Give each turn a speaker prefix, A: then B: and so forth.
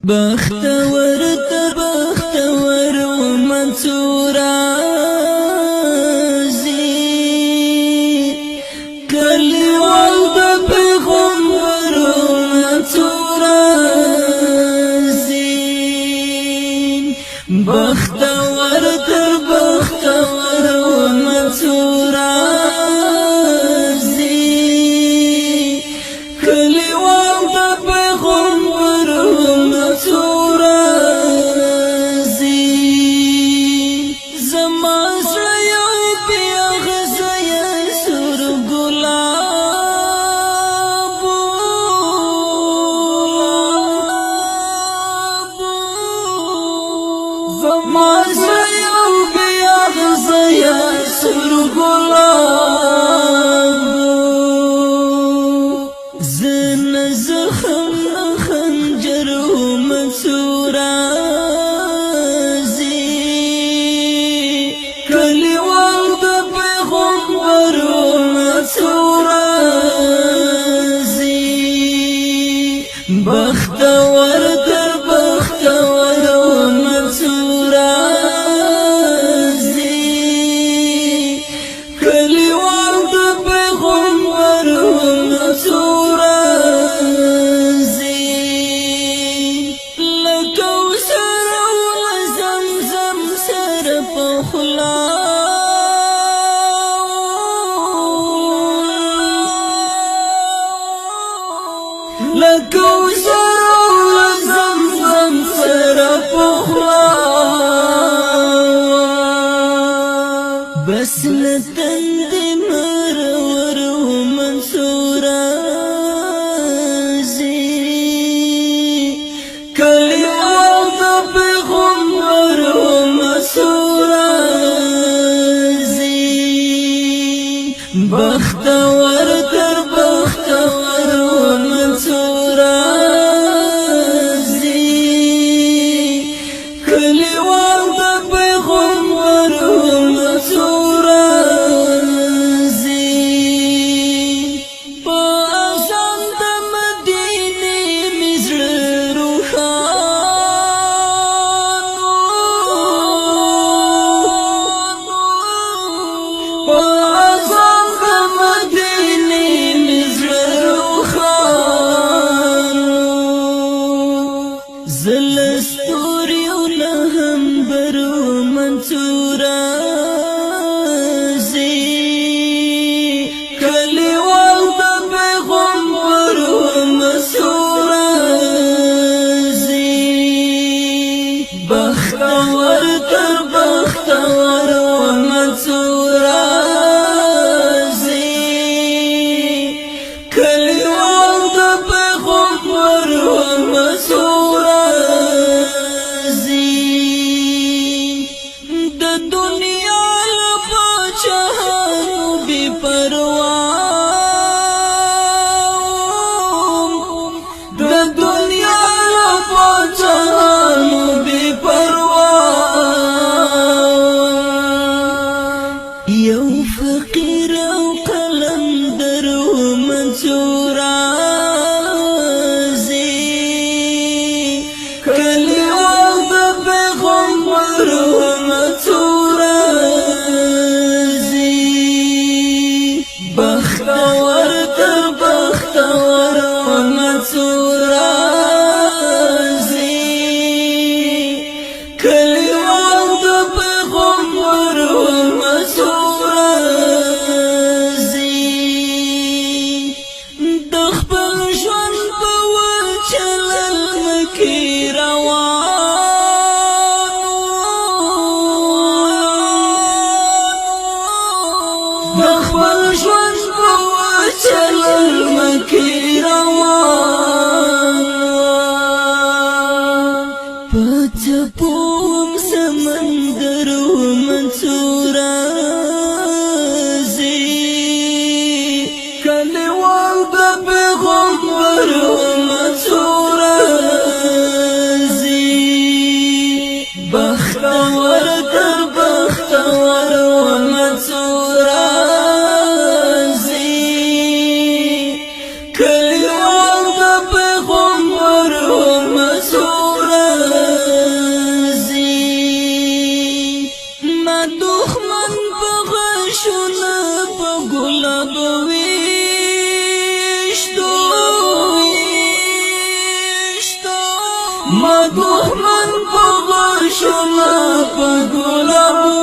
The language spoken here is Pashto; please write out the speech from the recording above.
A: بختور ته بختور و منصورا زی کلیوال د پیغمبر و منصورا زی بختور ته بختور و منصورا بختور در بختور و منصورا زی کلیوال د پیغمبر و منصورا زی لکوثر و زمزم سر پخلا لکوثر و زمزم سر پخلا بس لتند مرور و منصورا زی کلیوال د پیغمبر و منصورا زی بختور در بختور و منصورا زلستوري ولهم برو منصورا زي كليوال د پیغمبر و منصورا زي بختور تر بختور و منصورا زي كليوال د پیغمبر و منصورا یو فقیر او قلندر و منصورا زی کلیوال د پیغمبر و منصورا زی بختور تر بختور و منصورا زی کلیوال د پیغمبر و منصورا نخبل ژوند په چلل مکی روان په چپوم سمندر و منصورا زی کلیوال د پیغمبر و منصورا زی بختور در بختور و منصورا کلیوال د پیغمبر و منصورا ما دښمن په غشونه په ګلابو